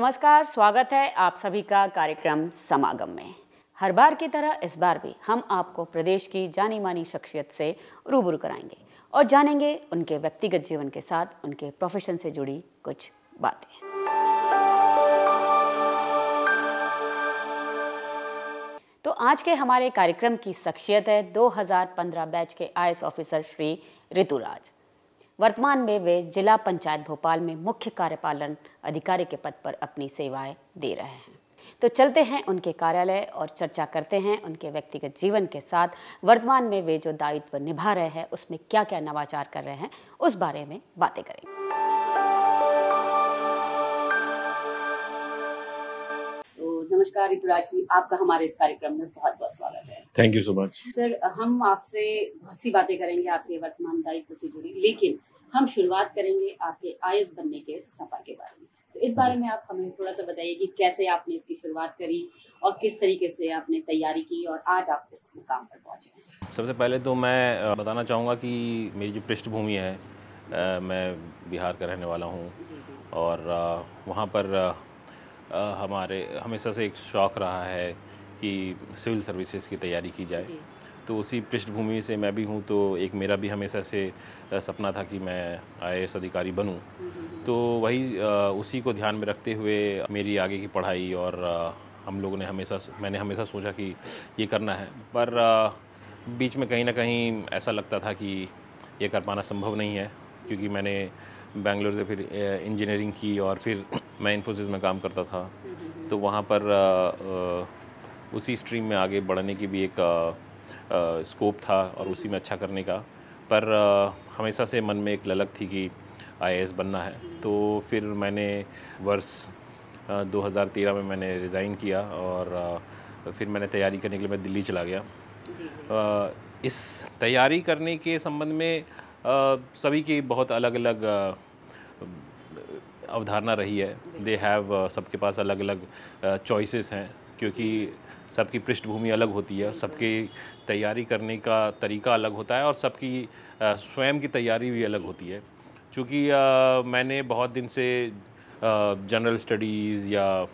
नमस्कार, स्वागत है आप सभी का कार्यक्रम समागम में। हर बार की तरह इस बार भी हम आपको प्रदेश की जानी मानी शख्सियत से रूबरू कराएंगे और जानेंगे उनके व्यक्तिगत जीवन के साथ उनके प्रोफेशन से जुड़ी कुछ बातें। तो आज के हमारे कार्यक्रम की शख्सियत है 2015 बैच के आईएएस ऑफिसर श्री ऋतुराज। वर्तमान में वे जिला पंचायत भोपाल में मुख्य कार्यपालन अधिकारी के पद पर अपनी सेवाएं दे रहे हैं। तो चलते हैं उनके कार्यालय और चर्चा करते हैं उनके व्यक्तिगत जीवन के साथ। वर्तमान में वे जो दायित्व निभा रहे हैं उसमें क्या क्या नवाचार कर रहे हैं उस बारे में बातें करेंगे। तो नमस्कार ऋतुराज जी, आपका हमारे इस कार्यक्रम में बहुत बहुत स्वागत है। Thank you so much sir, हम आपसे बहुत सी बातें करेंगे आपके वर्तमान दायित्व से जुड़ी, लेकिन हम शुरुआत करेंगे आपके आईएएस बनने के सफर के बारे में। तो इस बारे में आप हमें थोड़ा सा बताइए कि कैसे आपने इसकी शुरुआत करी और किस तरीके से आपने तैयारी की और आज आप इस मुकाम पर पहुंचे। सबसे पहले तो मैं बताना चाहूँगा कि मेरी जो पृष्ठभूमि है, मैं बिहार का रहने वाला हूँ और वहाँ पर हमारे हमेशा से एक शौक़ रहा है कि सिविल सर्विसेज की तैयारी की जाए। तो उसी पृष्ठभूमि से मैं भी हूँ, तो एक मेरा भी हमेशा से सपना था कि मैं आईएएस अधिकारी बनूँ। तो वही उसी को ध्यान में रखते हुए मेरी आगे की पढ़ाई और मैंने हमेशा सोचा कि ये करना है, पर बीच में कहीं ना कहीं ऐसा लगता था कि ये कर पाना संभव नहीं है, क्योंकि मैंने बेंगलोर से फिर इंजीनियरिंग की और फिर मैं इन्फोसिस में काम करता था। तो वहाँ पर उसी स्ट्रीम में आगे बढ़ने की भी एक स्कोप था और उसी में अच्छा करने का, पर हमेशा से मन में एक ललक थी कि आईएएस बनना है। तो फिर मैंने वर्ष 2013 में मैंने रिज़ाइन किया और फिर मैंने तैयारी करने के लिए मैं दिल्ली चला गया। इस तैयारी करने के संबंध में सभी की बहुत अलग अलग अवधारणा रही है। दे हैव सबके पास अलग अलग चॉइसेस हैं, क्योंकि सबकी पृष्ठभूमि अलग होती है, सबकी तैयारी करने का तरीका अलग होता है और सबकी स्वयं की तैयारी भी अलग होती है। चूँकि मैंने बहुत दिन से जनरल स्टडीज़ या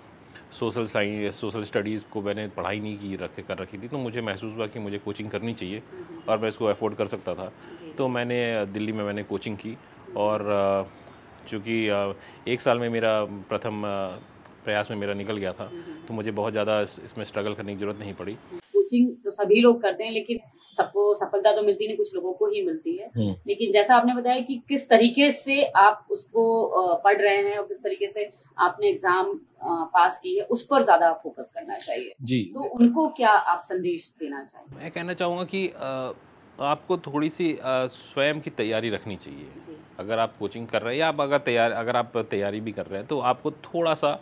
सोशल स्टडीज़ को मैंने पढ़ाई नहीं कर रखी थी, तो मुझे महसूस हुआ कि मुझे कोचिंग करनी चाहिए और मैं इसको अफोर्ड कर सकता था। तो मैंने दिल्ली में मैंने कोचिंग की और चूँकि 1 साल में मेरा प्रथम प्रयास में मेरा निकल गया था, तो मुझे बहुत ज़्यादा इसमें स्ट्रगल करने की ज़रूरत नहीं पड़ी। कोचिंग तो सभी लोग करते हैं, लेकिन सबको सफलता तो मिलती नहीं, कुछ लोगों को ही मिलती है। लेकिन जैसा आपने बताया कि किस तरीके से आप उसको पढ़ रहे हैं और किस तरीके से आपने एग्जाम पास की है, उस पर ज्यादा फोकस करना चाहिए जी। तो उनको क्या आप संदेश देना चाहिए? मैं कहना चाहूँगा कि आपको थोड़ी सी स्वयं की तैयारी रखनी चाहिए। अगर आप कोचिंग कर रहे हैं या अगर आप तैयारी भी कर रहे हैं, तो आपको थोड़ा सा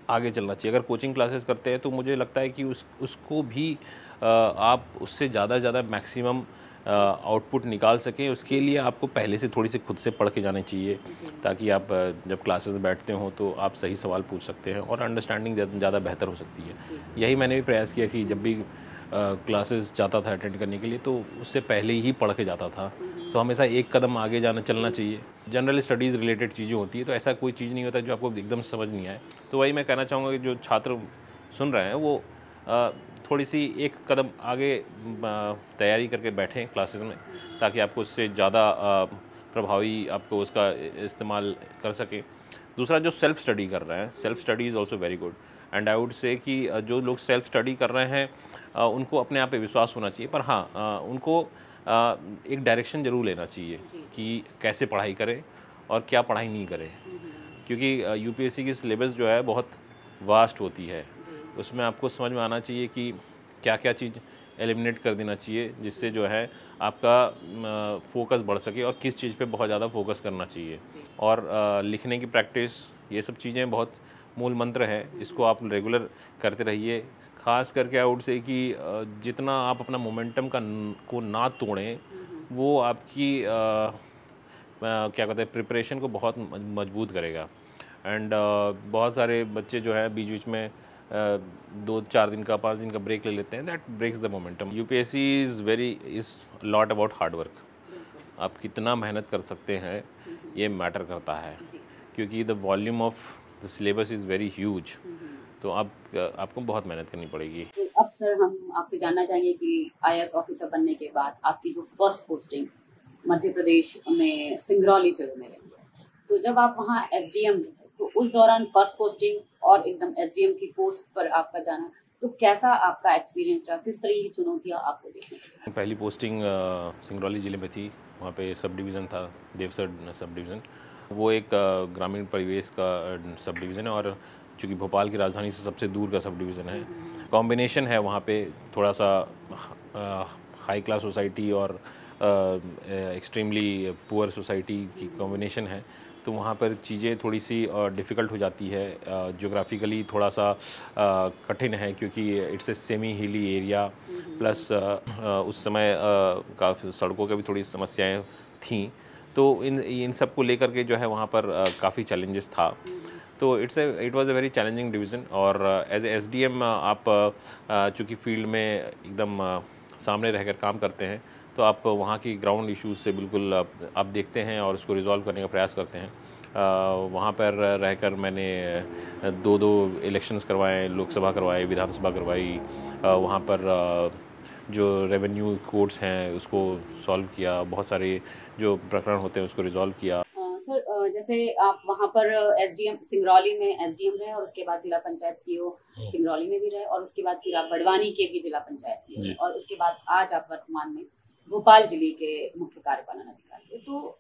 आगे चलना चाहिए। अगर कोचिंग क्लासेस करते हैं तो मुझे लगता है कि उसको भी आप उससे ज़्यादा मैक्सिमम आउटपुट निकाल सकें। उसके लिए आपको पहले से थोड़ी सी खुद से पढ़ के जाने चाहिए, ताकि आप जब क्लासेस बैठते हो तो आप सही सवाल पूछ सकते हैं और अंडरस्टैंडिंग ज़्यादा बेहतर हो सकती है। यही मैंने भी प्रयास किया कि जब भी क्लासेस जाता था अटेंड करने के लिए, तो उससे पहले ही पढ़ के जाता था। तो हमेशा एक कदम आगे चलना चाहिए। जनरल स्टडीज़ रिलेटेड चीज़ें होती है, तो ऐसा कोई चीज़ नहीं होता जो आपको एकदम समझ नहीं आए। तो वही मैं कहना चाहूँगा कि जो छात्र सुन रहे हैं वो थोड़ी सी एक कदम आगे तैयारी करके बैठें क्लासेस में, ताकि आपको उससे ज़्यादा प्रभावी आपको उसका इस्तेमाल कर सकें। दूसरा, जो सेल्फ़ स्टडी कर रहे हैं, self study is also very good, and I would say कि जो लोग सेल्फ़ स्टडी कर रहे हैं उनको अपने आप पे विश्वास होना चाहिए, पर हाँ उनको एक डायरेक्शन ज़रूर लेना चाहिए कि कैसे पढ़ाई करें और क्या पढ़ाई नहीं करें, क्योंकि यूपीएससी की सिलेबस जो है बहुत वास्ट होती है। उसमें आपको समझ में आना चाहिए कि क्या क्या चीज़ एलिमिनेट कर देना चाहिए, जिससे जो है आपका फोकस बढ़ सके और किस चीज़ पे बहुत ज़्यादा फोकस करना चाहिए। और लिखने की प्रैक्टिस, ये सब चीज़ें बहुत मूल मंत्र हैं, इसको आप रेगुलर करते रहिए। ख़ास करके आई वुड से कि जितना आप अपना मोमेंटम को ना तोड़ें, वो आपकी क्या कहते हैं प्रिपरेशन को बहुत मजबूत करेगा। एंड बहुत सारे बच्चे जो है बीच बीच में 2-4 दिन का 5 दिन का ब्रेक ले लेते हैं, that breaks the momentum. UPSC is lot about hard work. आप कितना मेहनत कर सकते हैं ये मैटर करता है, क्योंकि the volume of the the syllabus is very huge, तो आपको बहुत मेहनत करनी पड़ेगी। तो अब सर हम आपसे जानना चाहेंगे कि आईएएस ऑफिसर बनने के बाद आपकी जो फर्स्ट पोस्टिंग मध्य प्रदेश में सिंगरौली जिले में रही है, तो जब आप वहाँ एसडीएम रहे तो उस दौरान फर्स्ट पोस्टिंग और एकदम एसडीएम की पोस्ट पर आपका जाना, तो कैसा आपका एक्सपीरियंस रहा, किस तरह की चुनौतियाँ आपको देखने को? पहली पोस्टिंग सिंगरौली ज़िले में थी, वहाँ पे सब डिवीज़न था, देवसर सब डिवीज़न। वो एक ग्रामीण परिवेश का सब डिवीज़न है और चूँकि भोपाल की राजधानी से सबसे दूर का सब डिवीज़न है। कॉम्बिनेशन है वहाँ पे थोड़ा सा हाई क्लास सोसाइटी और एक्सट्रीमली पुअर सोसाइटी की कॉम्बिनेशन है, तो वहाँ पर चीज़ें थोड़ी सी डिफ़िकल्ट हो जाती है। ज्योग्राफिकली थोड़ा सा कठिन है क्योंकि it's a semi hilly area, plus उस समय काफ़ी सड़कों की भी थोड़ी समस्याएं थीं, तो इन सब को लेकर के जो है वहाँ पर काफ़ी चैलेंजेस था। तो it was a very challenging division. और एज ए एसडीएम आप चूँकि फील्ड में एकदम सामने रहकर काम करते हैं, तो आप वहाँ की ग्राउंड इश्यूज से बिल्कुल आप देखते हैं और उसको रिजॉल्व करने का प्रयास करते हैं। वहाँ पर रहकर मैंने दो इलेक्शंस करवाए, लोकसभा करवाई, विधानसभा करवाई। वहाँ पर जो रेवेन्यू कोड्स हैं उसको सॉल्व किया, बहुत सारे जो प्रकरण होते हैं उसको रिजॉल्व किया। सर जैसे आप वहाँ पर एसडीएम सिंगरौली में एसडीएम रहे और उसके बाद जिला पंचायत सीईओ सिंगरौली में भी रहे और उसके बाद फिर आप बड़वानी के भी जिला पंचायत सीईओ और उसके बाद आज आप वर्तमान में भोपाल जिले के मुख्य कार्यपालन अधिकारी। तो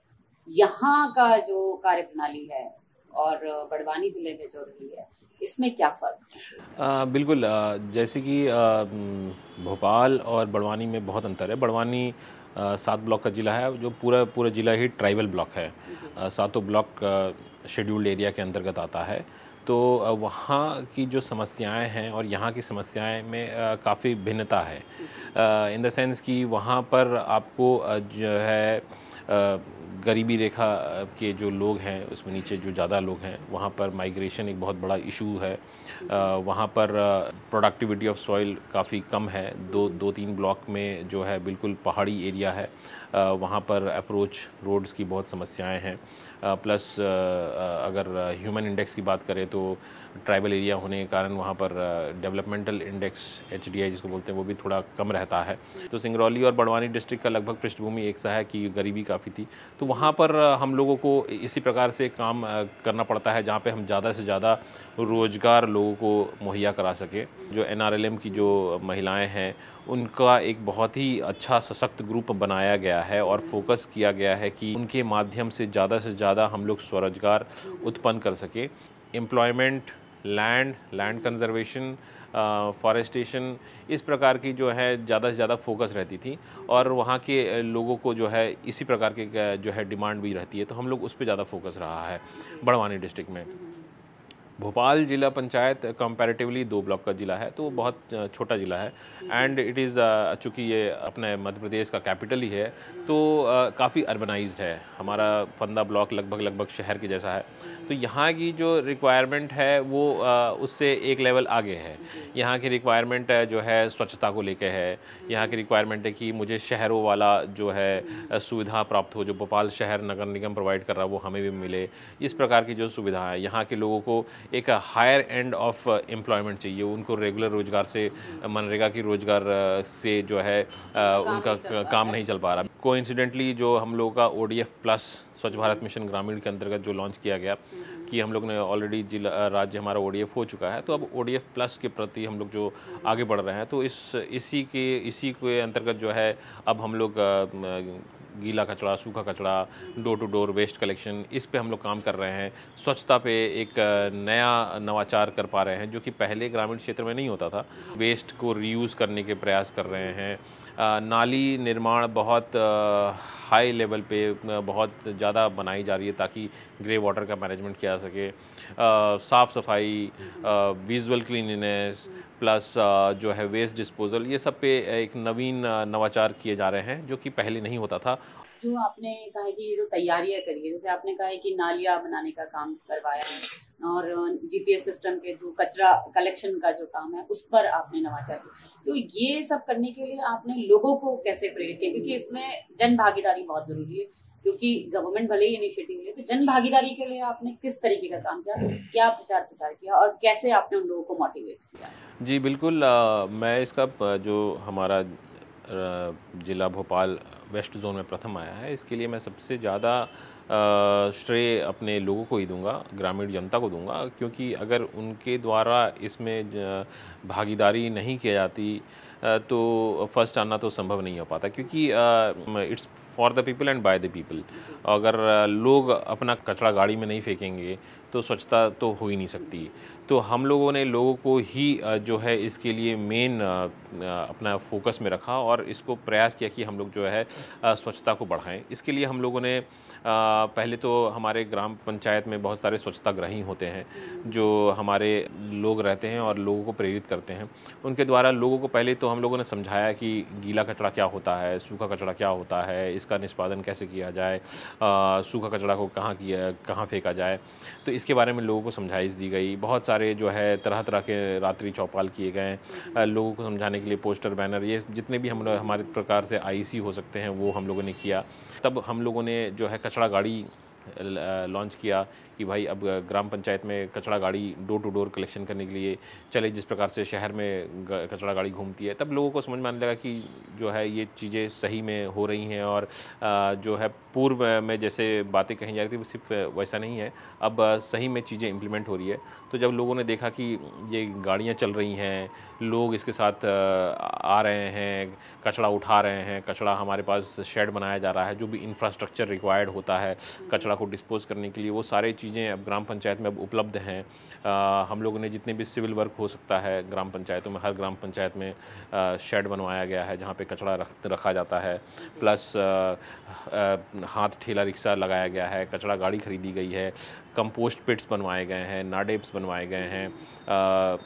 यहाँ का जो कार्यप्रणाली है और बड़वानी जिले में जो रही है, इसमें क्या फर्क है? बिल्कुल, जैसे कि भोपाल और बड़वानी में बहुत अंतर है। बड़वानी 7 ब्लॉक का ज़िला है, जो पूरा ज़िला ही ट्राइबल ब्लॉक है। सातों ब्लॉक शेड्यूल्ड एरिया के अंतर्गत आता है। तो वहाँ की जो समस्याएं हैं और यहाँ की समस्याएं में काफ़ी भिन्नता है, इन द सेंस कि वहाँ पर आपको जो है गरीबी रेखा के जो लोग हैं उसमें नीचे जो ज़्यादा लोग हैं, वहाँ पर माइग्रेशन एक बहुत बड़ा इशू है। वहाँ पर प्रोडक्टिविटी ऑफ सॉइल काफ़ी कम है। दो तीन ब्लॉक में जो है बिल्कुल पहाड़ी एरिया है। वहाँ पर अप्रोच रोड्स की बहुत समस्याएं हैं। प्लस अगर ह्यूमन इंडेक्स की बात करें तो ट्राइबल एरिया होने के कारण वहाँ पर डेवलपमेंटल इंडेक्स HDI जिसको बोलते हैं वो भी थोड़ा कम रहता है। तो सिंगरौली और बड़वानी डिस्ट्रिक्ट का लगभग पृष्ठभूमि एक सा है कि गरीबी काफ़ी थी। तो वहाँ पर हम लोगों को इसी प्रकार से काम करना पड़ता है जहाँ पे हम ज़्यादा से ज़्यादा रोज़गार लोगों को मुहैया करा सके। जो NRLM की जो महिलाएं हैं उनका एक बहुत ही अच्छा सशक्त ग्रुप बनाया गया है और फोकस किया गया है कि उनके माध्यम से ज़्यादा हम लोग स्वरोजगार उत्पन्न कर सके। एम्प्लॉयमेंट, लैंड कंजर्वेशन, फॉरेस्टेशन, इस प्रकार की जो है ज़्यादा से ज़्यादा फोकस रहती थी और वहाँ के लोगों को जो है इसी प्रकार के जो है डिमांड भी रहती है, तो हम लोग उस पर ज़्यादा फोकस रहा है बड़वानी डिस्ट्रिक्ट में। भोपाल जिला पंचायत कंपैरेटिवली 2 ब्लॉक का ज़िला है, तो वो बहुत छोटा ज़िला है एंड इट इज़ चूँकि ये अपने मध्य प्रदेश का कैपिटल ही है, तो काफ़ी अर्बनाइज्ड है। हमारा फंदा ब्लॉक लगभग शहर के जैसा है, तो यहाँ की जो रिक्वायरमेंट है वो उससे एक लेवल आगे है। यहाँ की रिक्वायरमेंट जो है स्वच्छता को लेके है। यहाँ की रिक्वायरमेंट है कि मुझे शहरों वाला जो है सुविधा प्राप्त हो, जो भोपाल शहर नगर निगम प्रोवाइड कर रहा है वो हमें भी मिले। इस प्रकार की जो सुविधा है, यहाँ के लोगों को एक हायर एंड ऑफ एम्प्लॉयमेंट चाहिए। उनको रेगुलर रोजगार से, मनरेगा की रोजगार से जो है उनका काम नहीं चल पा रहा। कोइंसिडेंटली जो हम लोगों का ODF प्लस स्वच्छ भारत मिशन ग्रामीण के अंतर्गत जो लॉन्च किया गया कि हम लोग ने ऑलरेडी जिला राज्य हमारा ODF हो चुका है, तो अब ODF प्लस के प्रति हम लोग जो आगे बढ़ रहे हैं, तो इसी के अंतर्गत जो है अब हम लोग गीला कचरा, सूखा कचरा, door to door waste collection, इस पे हम लोग काम कर रहे हैं। स्वच्छता पे एक नया नवाचार कर पा रहे हैं जो कि पहले ग्रामीण क्षेत्र में नहीं होता था। वेस्ट को रीयूज़ करने के प्रयास कर रहे हैं। नाली निर्माण बहुत हाई लेवल पे बहुत ज़्यादा बनाई जा रही है ताकि ग्रे वाटर का मैनेजमेंट किया जा सके। साफ़ सफाई, विजुअल क्लीनिनेस प्लस जो है वेस्ट डिस्पोजल, ये सब पे एक नवीन नवाचार किए जा रहे हैं जो कि पहले नहीं होता था। जो आपने कहा है कि जो तैयारियां करी है, जैसे आपने कहा है कि नालियां बनाने का काम करवाया है और GPS सिस्टम के थ्रू कचरा कलेक्शन का जो काम है उस पर आपने नवाचार किया, तो ये सब करने के लिए आपने लोगों को कैसे प्रेरित किया? क्योंकि इसमें जन भागीदारी बहुत जरूरी है क्योंकि गवर्नमेंट भले ही इनिशिएटिव ले, तो जन भागीदारी के लिए आपने किस तरीके का काम किया, क्या प्रचार प्रसार किया और कैसे आपने उन लोगों को मोटिवेट किया? जी बिल्कुल, मैं इसका जो हमारा ज़िला भोपाल वेस्ट जोन में प्रथम आया है, इसके लिए मैं सबसे ज़्यादा श्रेय अपने लोगों को ही दूंगा, ग्रामीण जनता को दूंगा, क्योंकि अगर उनके द्वारा इसमें भागीदारी नहीं की जाती तो फर्स्ट आना तो संभव नहीं हो पाता, क्योंकि it's for the people and by the people. अगर लोग अपना कचरा गाड़ी में नहीं फेंकेंगे तो स्वच्छता तो हो ही नहीं सकती। तो हम लोगों ने लोगों को ही जो है इसके लिए मेन अपना फोकस में रखा और इसको प्रयास किया कि हम लोग जो है स्वच्छता को बढ़ाएं। इसके लिए हम लोगों ने पहले तो हमारे ग्राम पंचायत में बहुत सारे स्वच्छताग्रही होते हैं जो हमारे लोग रहते हैं और लोगों को प्रेरित करते हैं। उनके द्वारा लोगों को पहले तो हम लोगों ने समझाया कि गीला कचरा क्या होता है, सूखा कचरा क्या होता है, इसका निष्पादन कैसे किया जाए, सूखा कचरा को कहाँ फेंका जाए, तो इसके बारे में लोगों को समझाइश दी गई। बहुत सारे जो है तरह तरह के रात्रि चौपाल किए गए, लोगों को समझाने के लिए पोस्टर, बैनर, ये जितने भी हम हमारे प्रकार से आईसी हो सकते हैं वो हम लोगों ने किया। तब हम लोगों ने जो है कचरा गाड़ी लॉन्च किया कि भाई अब ग्राम पंचायत में कचरा गाड़ी डोर टू डोर कलेक्शन करने के लिए चले, जिस प्रकार से शहर में कचरा गाड़ी घूमती है। तब लोगों को समझ में आने लगा कि जो है ये चीज़ें सही में हो रही हैं और जो है पूर्व में जैसे बातें कही जा रही थी वो सिर्फ वैसा नहीं है, अब सही में चीज़ें इम्प्लीमेंट हो रही है। तो जब लोगों ने देखा कि ये गाड़ियाँ चल रही हैं, लोग इसके साथ आ रहे हैं, कचरा उठा रहे हैं, कचरा हमारे पास शेड बनाया जा रहा है, जो भी इंफ्रास्ट्रक्चर रिक्वायर्ड होता है कचरा को डिस्पोज करने के लिए, वो सारे चीज़ें अब ग्राम पंचायत में अब उपलब्ध हैं। हम लोगों ने जितने भी सिविल वर्क हो सकता है ग्राम पंचायतों में, हर ग्राम पंचायत में शेड बनवाया गया है जहाँ पे कचरा रखा जाता है। प्लस हाथ ठेला रिक्शा लगाया गया है, कचरा गाड़ी खरीदी गई है, कंपोस्ट पिट्स बनवाए गए हैं, नाडेप्स बनवाए गए हैं,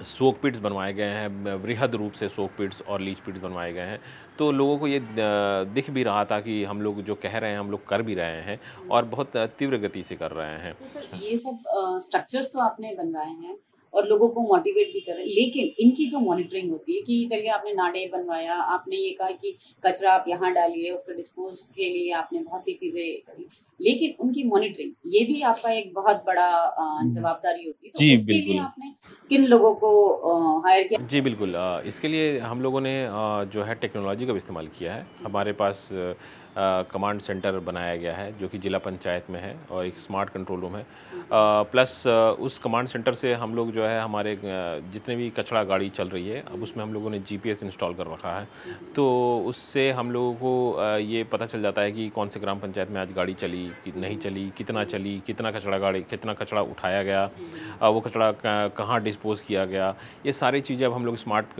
सोक पिट्स बनवाए गए हैं, वृहद रूप से सोक पिट्स और लीच पिट्स बनवाए गए हैं। तो लोगों को ये दिख भी रहा था कि हम लोग जो कह रहे हैं हम लोग कर भी रहे हैं और बहुत तीव्र गति से कर रहे हैं। तो सर ये सब स्ट्रक्चर्स तो आपने बनवाए हैं और लोगों को मोटिवेट भी कर रहे हैं, लेकिन इनकी जो मॉनिटरिंग होती है कि चलिए आपने नाडे बनवाया, आपने ये कहा कि कचरा आप यहाँ डालिए, उसको डिस्पोज के लिए आपने बहुत सी चीजें करी, लेकिन उनकी मॉनिटरिंग ये भी आपका एक बहुत बड़ा जवाबदारी होती है। तो जी उसके लिए बिल्कुल। आपने किन लोगों को हायर किया? जी बिल्कुल, इसके लिए हम लोगों ने जो है टेक्नोलॉजी का भी इस्तेमाल किया है। हमारे पास कमांड सेंटर बनाया गया है जो कि ज़िला पंचायत में है और एक स्मार्ट कंट्रोल रूम है। प्लस उस कमांड सेंटर से हम लोग जो है हमारे जितने भी कचरा गाड़ी चल रही है अब उसमें हम लोगों ने जीपीएस इंस्टॉल कर रखा है। तो उससे हम लोगों को ये पता चल जाता है कि कौन से ग्राम पंचायत में आज गाड़ी चली, नहीं चली, कितना कचरा उठाया गया, वो कचरा कहाँ डिस्पोज किया गया। ये सारी चीज़ें अब हम लोग स्मार्ट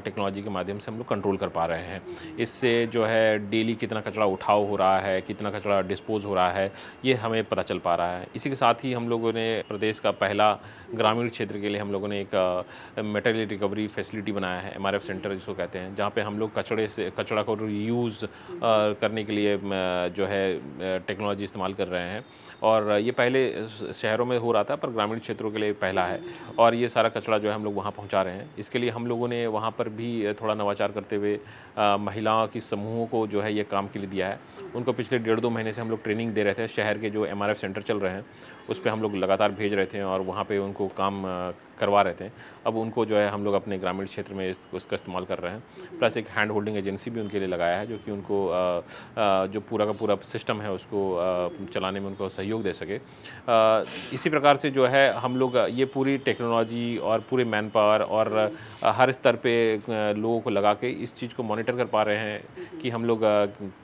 टेक्नोलॉजी के माध्यम से हम लोग कंट्रोल कर पा रहे हैं। इससे जो है डेली कितना कचरा उठाव हो रहा है, कितना कचरा डिस्पोज हो रहा है, ये हमें पता चल पा रहा है। इसी के साथ ही हम लोगों ने प्रदेश का पहला ग्रामीण क्षेत्र के लिए हम लोगों ने एक मटेरियल रिकवरी फैसिलिटी बनाया है, एमआरएफ सेंटर जिसको कहते हैं, जहाँ पे हम लोग कचरा को रीयूज़ करने के लिए जो है टेक्नोलॉजी इस्तेमाल कर रहे हैं। और ये पहले शहरों में हो रहा था पर ग्रामीण क्षेत्रों के लिए पहला है और ये सारा कचरा जो है हम लोग वहाँ पहुँचा रहे हैं। इसके लिए हम लोगों ने वहाँ पर भी थोड़ा नवाचार करते हुए महिलाओं की समूहों को जो है ये काम के लिए दिया है। उनको पिछले 1.5-2 महीने से हम लोग ट्रेनिंग दे रहे थे। शहर के जो एमआरएफ सेंटर चल रहे हैं उस पे हम लोग लगातार भेज रहे थे और वहाँ पे उनको काम करवा रहे थे। अब उनको जो है हम लोग अपने ग्रामीण क्षेत्र में उसका इस्तेमाल कर रहे हैं। प्लस एक हैंड होल्डिंग एजेंसी भी उनके लिए लगाया है जो कि उनको जो पूरा का पूरा सिस्टम है उसको चलाने में उनको सहयोग दे सके। इसी प्रकार से जो है हम लोग ये पूरी टेक्नोलॉजी और पूरे मैन पावर और हर स्तर पे लोगों को लगा के इस चीज़ को मॉनिटर कर पा रहे हैं कि हम लोग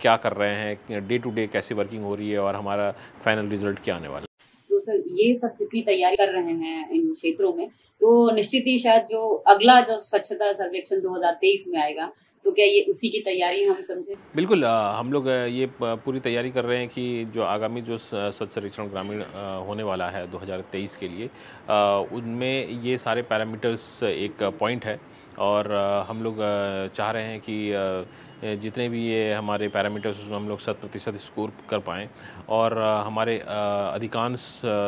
क्या कर रहे हैं, डे टू डे कैसे वर्किंग हो रही है और हमारा फाइनल रिजल्ट क्या आने वाला है। तो सर ये सब जितनी तैयारी कर रहे हैं इन क्षेत्रों में, तो निश्चित ही शायद जो अगला जो स्वच्छता सर्वेक्षण 2023 में आएगा, तो क्या ये उसी की तैयारी हम समझे? बिल्कुल, हम लोग ये पूरी तैयारी कर रहे हैं कि जो आगामी जो स्वच्छ सर्वेक्षण ग्रामीण होने वाला है 2023 के लिए, उनमें ये सारे पैरामीटर्स एक पॉइंट है और हम लोग चाह रहे हैं कि जितने भी ये हमारे पैरामीटर्स उसमें हम लोग 100% स्कोर कर पाएँ और हमारे अधिकांश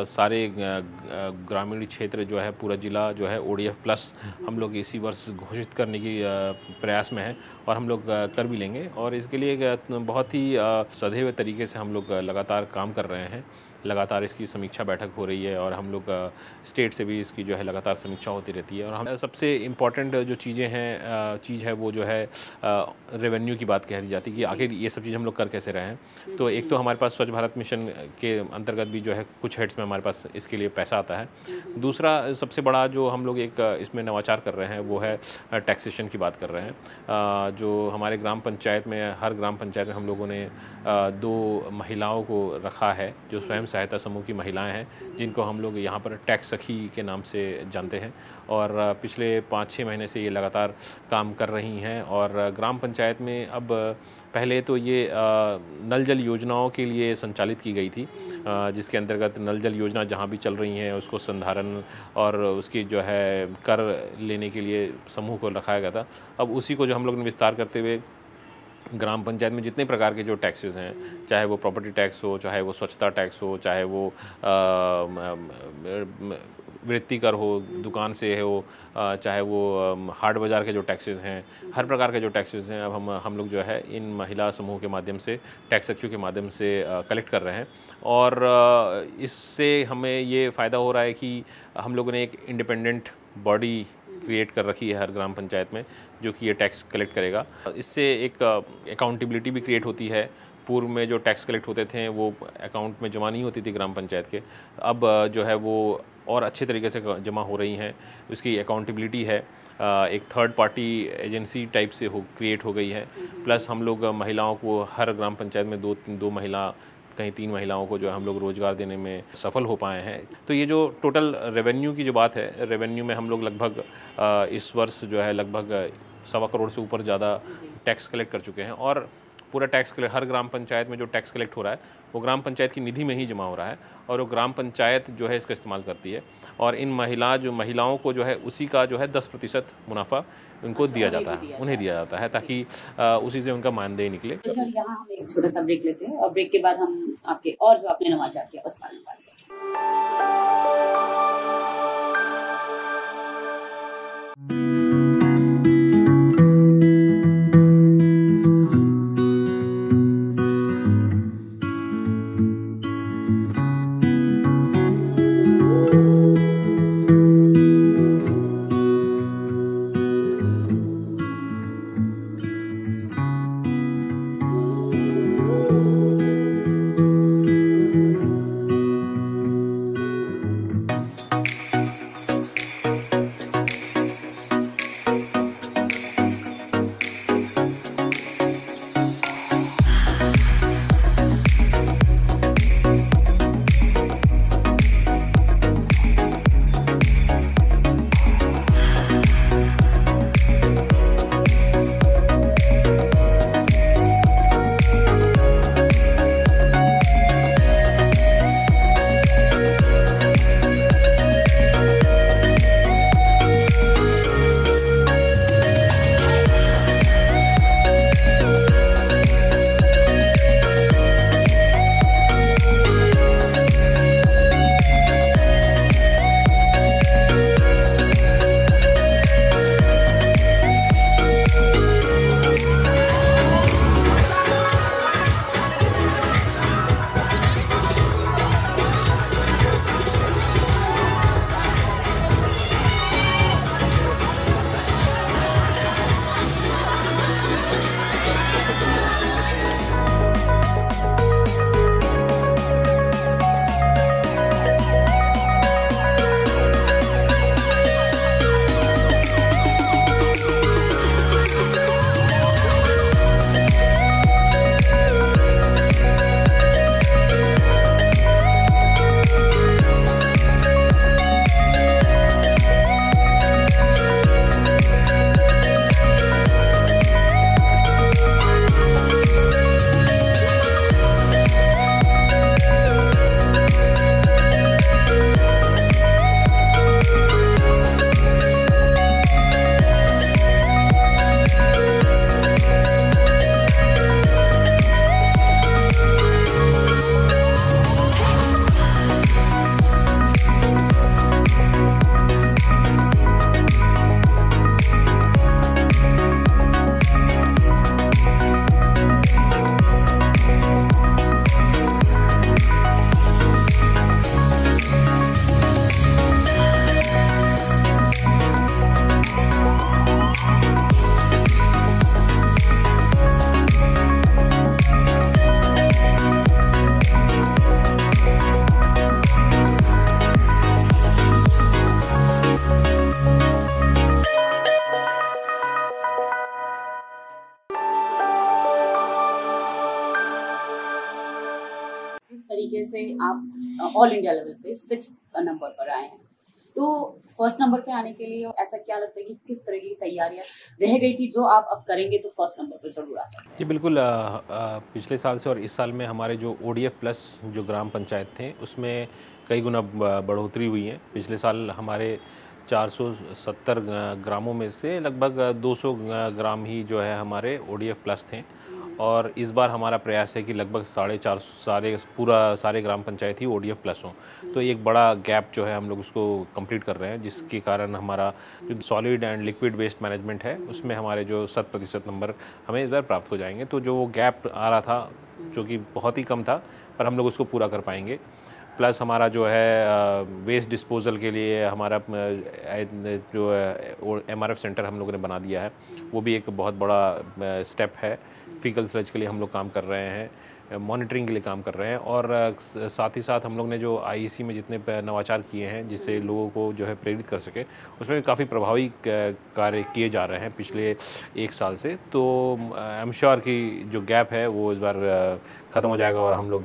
सारे ग्रामीण क्षेत्र जो है पूरा ज़िला जो है ODF प्लस हम लोग इसी वर्ष घोषित करने की प्रयास में है और हम लोग कर भी लेंगे और इसके लिए बहुत ही सधैव तरीके से हम लोग लगातार काम कर रहे हैं। लगातार इसकी समीक्षा बैठक हो रही है और हम लोग स्टेट से भी इसकी जो है लगातार समीक्षा होती रहती है और हम सबसे इम्पॉर्टेंट जो चीज़ें हैं चीज़ है वो जो है रेवेन्यू की बात कह दी जाती है कि आखिर ये सब चीज़ हम लोग कर कैसे रहे हैं। तो एक तो हमारे पास स्वच्छ भारत मिशन के अंतर्गत भी जो है कुछ हेड्स में हमारे पास इसके लिए पैसा आता है। दूसरा सबसे बड़ा जो हम लोग एक इसमें नवाचार कर रहे हैं वो है टैक्सेशन की बात कर रहे हैं। जो हमारे ग्राम पंचायत में हर ग्राम पंचायत में हम लोगों ने 2 महिलाओं को रखा है जो स्वयं सहायता समूह की महिलाएं हैं जिनको हम लोग यहाँ पर टैक्स सखी के नाम से जानते हैं और पिछले 5-6 महीने से ये लगातार काम कर रही हैं और ग्राम पंचायत में अब पहले तो ये नल जल योजनाओं के लिए संचालित की गई थी जिसके अंतर्गत नल जल योजना जहाँ भी चल रही हैं उसको संधारण और उसकी जो है कर लेने के लिए समूह को रखाया गया था। अब उसी को जो हम लोग ने विस्तार करते हुए ग्राम पंचायत में जितने प्रकार के जो टैक्सेस हैं, चाहे वो प्रॉपर्टी टैक्स हो, चाहे वो स्वच्छता टैक्स हो, चाहे वो वृत्ति कर हो, दुकान से हो, चाहे वो हाट बाज़ार के जो टैक्सेस हैं, हर प्रकार के जो टैक्सेस हैं अब हम लोग जो है इन महिला समूह के माध्यम से टैक्स सखियों के माध्यम से कलेक्ट कर रहे हैं और इससे हमें ये फ़ायदा हो रहा है कि हम लोगों ने एक इंडिपेंडेंट बॉडी क्रिएट कर रखी है हर ग्राम पंचायत में जो कि ये टैक्स कलेक्ट करेगा। इससे एक अकाउंटेबिलिटी भी क्रिएट होती है। पूर्व में जो टैक्स कलेक्ट होते थे वो अकाउंट में जमा नहीं होती थी ग्राम पंचायत के, अब जो है वो और अच्छे तरीके से जमा हो रही हैं। उसकी अकाउंटेबिलिटी है, एक थर्ड पार्टी एजेंसी टाइप से क्रिएट हो गई है। प्लस हम लोग महिलाओं को हर ग्राम पंचायत में 2 महिला कहीं 3 महिलाओं को जो है हम लोग रोज़गार देने में सफल हो पाए हैं। तो ये जो टोटल रेवेन्यू की जो बात है, रेवेन्यू में हम लोग लगभग इस वर्ष जो है लगभग 1.25 करोड़ से ऊपर ज़्यादा टैक्स कलेक्ट कर चुके हैं और पूरा टैक्स कलेक्ट हर ग्राम पंचायत में जो टैक्स कलेक्ट हो रहा है वो ग्राम पंचायत की निधि में ही जमा हो रहा है और वो ग्राम पंचायत जो है इसका इस्तेमाल करती है और इन महिलाओं को जो है उसी का जो है 10% मुनाफा उनको दिया जाता है, उन्हें दिया जाता है ताकि उसी से उनका मानदेय निकले। तो सर यहाँ हम एक छोटा सा ब्रेक लेते हैं और ब्रेक के बाद हम आपके और जो आपने नवाचार किया उस बारे में बात करेंगे। से आप ऑल इंडिया लेवल पे 6 नंबर पर आए हैं, तो फर्स्ट नंबर पे आने के लिए ऐसा क्या लगता है कि किस तरह की तैयारियां रह गई थी जो आप अब करेंगे तो फर्स्ट नंबर पे जरूर आ सकते हैं? जी बिल्कुल, पिछले साल से और इस साल में हमारे जो ODF प्लस जो ग्राम पंचायत थे उसमें कई गुना बढ़ोतरी हुई है। पिछले साल हमारे 470 ग्रामों में से लगभग 200 ग्राम ही जो है हमारे ODF प्लस थे, और इस बार हमारा प्रयास है कि लगभग 450 सारे ग्राम पंचायत ही ODF प्लस हों। तो एक बड़ा गैप जो है हम लोग उसको कंप्लीट कर रहे हैं, जिसके कारण हमारा जो solid and liquid waste management है उसमें हमारे जो 100% नंबर हमें इस बार प्राप्त हो जाएंगे। तो जो वो गैप आ रहा था जो कि बहुत ही कम था, पर हम लोग उसको पूरा कर पाएंगे। प्लस हमारा जो है वेस्ट डिस्पोजल के लिए हमारा जो MRF सेंटर हम लोगों ने बना दिया है, वो भी एक बहुत बड़ा स्टेप है। फीकल स्लज के लिए हम लोग काम कर रहे हैं, मॉनिटरिंग के लिए काम कर रहे हैं, और साथ ही साथ हम लोग ने जो IEC में जितने नवाचार किए हैं जिससे लोगों को जो है प्रेरित कर सके, उसमें भी काफ़ी प्रभावी कार्य किए जा रहे हैं पिछले 1 साल से। तो आई एम श्योर कि जो गैप है वो इस बार ख़त्म हो जाएगा और हम लोग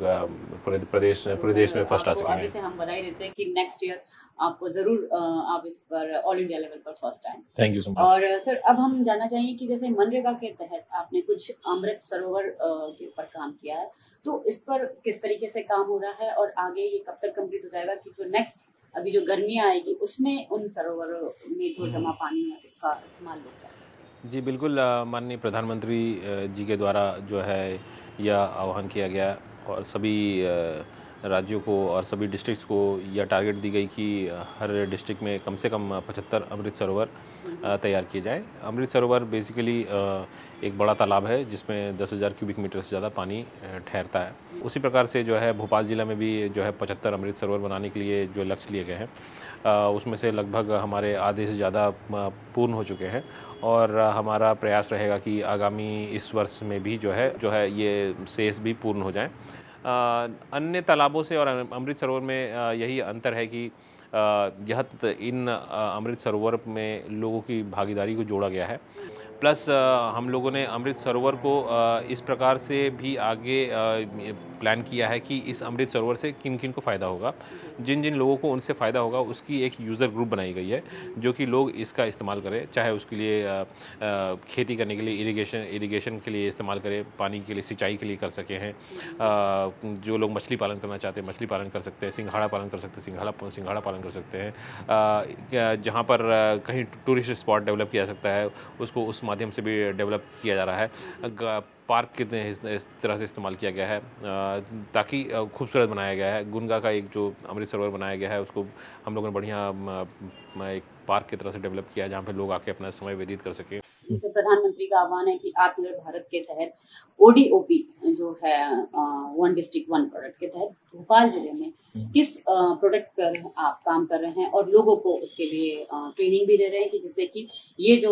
पूरे देश में फर्स्ट आ सकेंगे। अभी से हम बधाई देते हैं कि नेक्स्ट ईयर आपको जरूर आप इस पर ऑल इंडिया लेवल पर फर्स्ट आए। Thank you so much. और सर अब हम जानना चाहेंगे कि जैसे मनरेगा के तहत आपने कुछ अमृत सरोवर के ऊपर काम किया है, तो इस पर किस तरीके से काम हो रहा है और आगे ये कब तक कंप्लीट हो जाएगा कि जो नेक्स्ट अभी जो गर्मियाँ आएगी उसमें उन सरोवरों में जो जमा पानी है उसका इस्तेमाल लोग कर सकते हैं? जी बिल्कुल, माननीय प्रधानमंत्री जी के द्वारा जो है यह आह्वान किया गया, और सभी राज्यों को और सभी डिस्ट्रिक्ट्स को यह टारगेट दी गई कि हर डिस्ट्रिक्ट में कम से कम 75 अमृत सरोवर तैयार किए जाए। अमृत सरोवर बेसिकली एक बड़ा तालाब है जिसमें 10,000 क्यूबिक मीटर से ज़्यादा पानी ठहरता है। उसी प्रकार से जो है भोपाल ज़िला में भी जो है 75 अमृत सरोवर बनाने के लिए जो लक्ष्य लिए गए हैं, उसमें से लगभग हमारे आधे से ज़्यादा पूर्ण हो चुके हैं, और हमारा प्रयास रहेगा कि आगामी इस वर्ष में भी जो है ये शेष भी पूर्ण हो जाएं। अन्य तालाबों से और अमृत सरोवर में यही अंतर है कि इन अमृत सरोवर में लोगों की भागीदारी को जोड़ा गया है। प्लस हम लोगों ने अमृत सरोवर को इस प्रकार से भी आगे प्लान किया है कि इस अमृत सरोवर से किन किन को फ़ायदा होगा, जिन जिन लोगों को उनसे फ़ायदा होगा उसकी एक यूज़र ग्रुप बनाई गई है, जो कि लोग इसका इस्तेमाल करें, चाहे उसके लिए खेती करने के लिए इरिगेशन के लिए इस्तेमाल करें, पानी के लिए सिंचाई के लिए कर सके हैं। जो लोग मछली पालन करना चाहते हैं मछली पालन कर सकते हैं, सिंघाड़ा पालन कर सकते हैं सिंघाड़ा पालन कर सकते हैं। जहाँ पर कहीं टूरिस्ट स्पॉट डेवलप किया जा सकता है उसको उस माध्यम से भी डेवलप किया जा रहा है। पार्क कितने इस तरह से इस्तेमाल किया गया है ताकि खूबसूरत बनाया गया है। गुनगा का एक जो अमृत सरोवर बनाया गया है उसको हम लोगों ने बढ़िया एक पार्क की तरह से डेवलप किया है जहाँ पे लोग आके अपना समय व्यतीत कर सकें। जैसे प्रधानमंत्री का आह्वान है कि आत्मनिर्भर भारत के तहत ODOP जो है वन डिस्ट्रिक्ट वन प्रोडक्ट के तहत भोपाल जिले में किस प्रोडक्ट पर आप काम कर रहे हैं और लोगों को उसके लिए ट्रेनिंग भी दे रहे हैं कि जिससे कि ये जो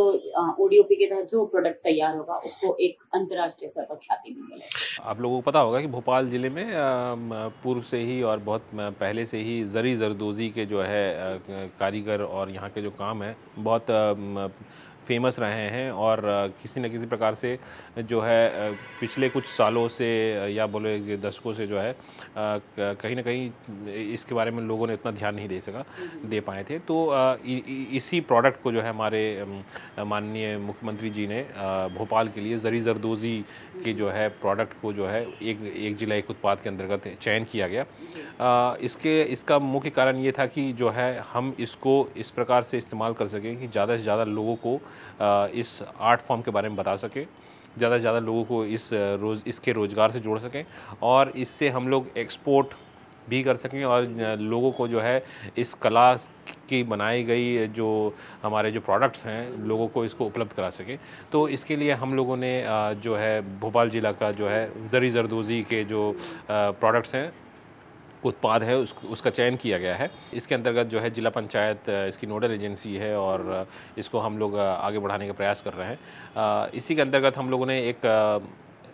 ODOP के तहत जो प्रोडक्ट तैयार होगा उसको एक अंतर्राष्ट्रीय स्तर पर ख्याति भी मिले। आप लोगों को पता होगा कि भोपाल ज़िले में पूर्व से ही और बहुत पहले से ही ज़री ज़रदोज़ी के जो है कारीगर और यहाँ के जो काम है बहुत फेमस रहे हैं, और किसी न किसी प्रकार से जो है पिछले कुछ सालों से या बोले दशकों से जो है कहीं ना कहीं इसके बारे में लोगों ने उतना ध्यान नहीं दे पाए थे। तो इसी प्रोडक्ट को जो है हमारे माननीय मुख्यमंत्री जी ने भोपाल के लिए ज़री ज़रदोज़ी के जो है प्रोडक्ट को जो है एक जिला एक उत्पाद के अंतर्गत चयन किया गया। इसका मुख्य कारण ये था कि जो है हम इसको इस प्रकार से इस्तेमाल कर सकें कि ज़्यादा से ज़्यादा लोगों को इस आर्ट फॉर्म के बारे में बता सकें, ज़्यादा से ज़्यादा लोगों को इसके रोज़गार से जोड़ सकें, और इससे हम लोग एक्सपोर्ट भी कर सकें और लोगों को जो है इस कला की बनाई गई जो हमारे जो प्रोडक्ट्स हैं लोगों को इसको उपलब्ध करा सकें। तो इसके लिए हम लोगों ने जो है भोपाल ज़िला का जो है ज़री ज़रदोज़ी के जो प्रोडक्ट्स हैं उत्पाद है उसका चयन किया गया है। इसके अंतर्गत जो है जिला पंचायत इसकी नोडल एजेंसी है और इसको हम लोग आगे बढ़ाने का प्रयास कर रहे हैं। इसी के अंतर्गत हम लोगों ने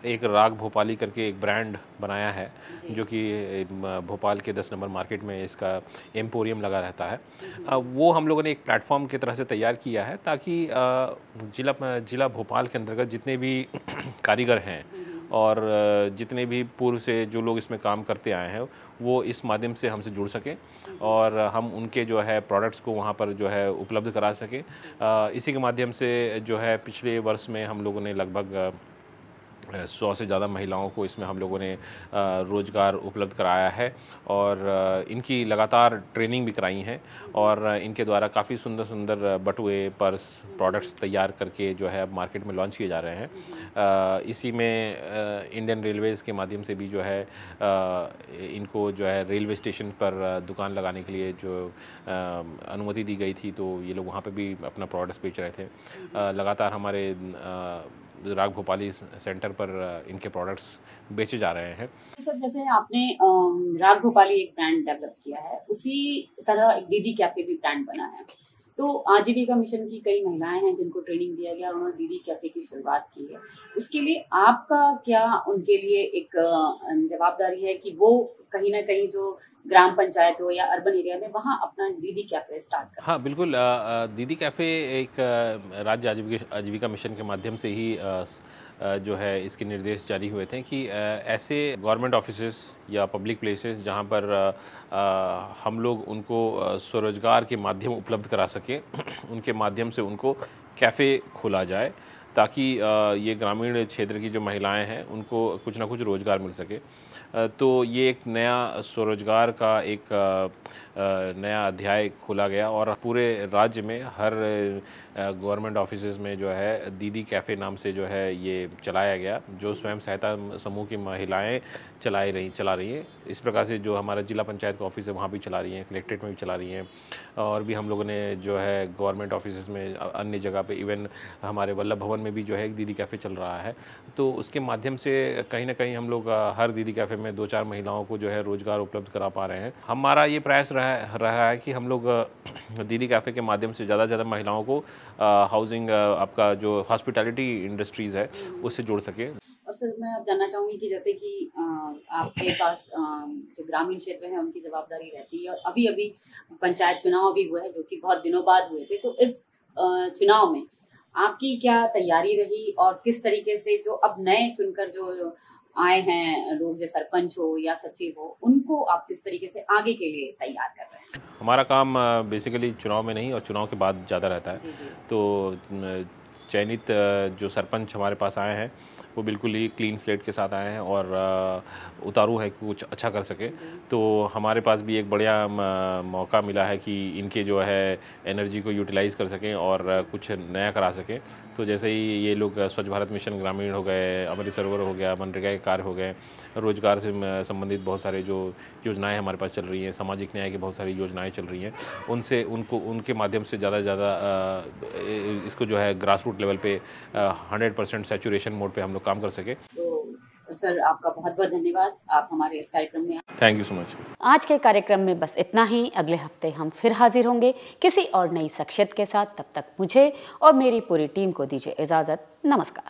एक राग भोपाली करके एक ब्रांड बनाया है जो कि भोपाल के 10 नंबर मार्केट में इसका एम्पोरियम लगा रहता है। वो हम लोगों ने एक प्लेटफॉर्म की तरह से तैयार किया है ताकि जिला भोपाल के अंतर्गत जितने भी कारीगर हैं और जितने भी पूर्व से जो लोग इसमें काम करते आए हैं वो इस माध्यम से हमसे जुड़ सकें और हम उनके जो है प्रोडक्ट्स को वहाँ पर जो है उपलब्ध करा सकें। इसी के माध्यम से जो है पिछले वर्ष में हम लोगों ने लगभग 100 से ज़्यादा महिलाओं को इसमें हम लोगों ने रोज़गार उपलब्ध कराया है और इनकी लगातार ट्रेनिंग भी कराई है और इनके द्वारा काफ़ी सुंदर सुंदर बटुए, पर्स, प्रोडक्ट्स तैयार करके जो है अब मार्केट में लॉन्च किए जा रहे हैं। इसी में इंडियन रेलवेज़ के माध्यम से भी जो है इनको जो है रेलवे स्टेशन पर दुकान लगाने के लिए जो अनुमति दी गई थी, तो ये लोग वहाँ पे भी अपना प्रोडक्ट्स बेच रहे थे। लगातार हमारे राग भोपाली सेंटर पर इनके प्रोडक्ट्स बेचे जा रहे हैं। सर, जैसे आपने राग भोपाली एक ब्रांड डेवलप किया है, उसी तरह एक दीदी कैफे भी ब्रांड बना है। तो आजीविका मिशन की कई महिलाएं हैं जिनको ट्रेनिंग दिया गया और उन्होंने दीदी कैफे की शुरुआत की है। उसके लिए आपका क्या उनके लिए एक जवाबदारी है कि वो कहीं ना कहीं जो ग्राम पंचायत हो या अर्बन एरिया में वहाँ अपना दीदी कैफे स्टार्ट करें? हाँ बिल्कुल, दीदी कैफ़े एक राज्य आजीविका मिशन के माध्यम से ही जो है इसके निर्देश जारी हुए थे कि ऐसे गवर्नमेंट ऑफिसेस या पब्लिक प्लेसेस जहाँ पर हम लोग उनको स्वरोजगार के माध्यम उपलब्ध करा सकें उनके माध्यम से उनको कैफ़े खोला जाए ताकि ये ग्रामीण क्षेत्र की जो महिलाएं हैं उनको कुछ ना कुछ रोज़गार मिल सके। तो ये एक नया स्वरोजगार का एक नया अध्याय खोला गया और पूरे राज्य में हर गवर्नमेंट ऑफिसेज में जो है दीदी कैफ़े नाम से जो है ये चलाया गया, जो स्वयं सहायता समूह की महिलाएं चला रही हैं। इस प्रकार से जो हमारा जिला पंचायत का ऑफिस है वहाँ भी चला रही हैं, कलेक्ट्रेट में भी चला रही हैं और भी हम लोगों ने जो है गवर्नमेंट ऑफिसेज में अन्य जगह पे इवन हमारे वल्लभ भवन में भी जो है एक दीदी कैफ़े चल रहा है। तो उसके माध्यम से कहीं ना कहीं हम लोग हर दीदी कैफ़े में 2-4 महिलाओं को जो है रोज़गार उपलब्ध करा पा रहे हैं। हमारा ये प्रयास रहा है कि हम लोग दीदी कैफ़े के माध्यम से ज़्यादा से ज़्यादा महिलाओं को हाउसिंग, आपका जो हॉस्पिटैलिटी इंडस्ट्रीज़ है उससे जोड़ सके। और सर, मैं जानना चाहूँगी कि जैसे कि आपके पास जो ग्रामीण क्षेत्र है उनकी जवाबदारी रहती है और अभी अभी पंचायत चुनाव भी हुए हैं जो कि बहुत दिनों बाद हुए थे, तो इस चुनाव में आपकी क्या तैयारी रही और किस तरीके से जो अब नए चुनकर जो आए हैं लोग, जो सरपंच हो या सचिव हो, उनको आप किस तरीके से आगे के लिए तैयार कर रहे हैं? हमारा काम बेसिकली चुनाव में नहीं और चुनाव के बाद ज़्यादा रहता है। जी। तो चयनित जो सरपंच हमारे पास आए हैं वो बिल्कुल ही क्लीन स्लेट के साथ आए हैं और उतारू है कि कुछ अच्छा कर सके। तो हमारे पास भी एक बढ़िया मौका मिला है कि इनके जो है एनर्जी को यूटिलाइज़ कर सकें और कुछ नया करा सकें। तो जैसे ही ये लोग स्वच्छ भारत मिशन ग्रामीण हो गए, अमृत सरोवर हो गया, मनरेगा के कार्य हो गए, रोजगार से संबंधित बहुत सारे जो योजनाएं हमारे पास चल रही हैं, सामाजिक न्याय की बहुत सारी योजनाएं चल रही हैं, उनके माध्यम से ज़्यादा से ज़्यादा इसको जो है ग्रास रूट लेवल पे 100% सैचुरेशन मोड पे हम लोग काम कर सके। तो सर, आपका बहुत बहुत धन्यवाद, आप हमारे इस कार्यक्रम में। Thank you so much. आज के कार्यक्रम में बस इतना ही। अगले हफ्ते हम फिर हाजिर होंगे किसी और नई शख्सियत के साथ। तब तक मुझे और मेरी पूरी टीम को दीजिए इजाजत। नमस्कार।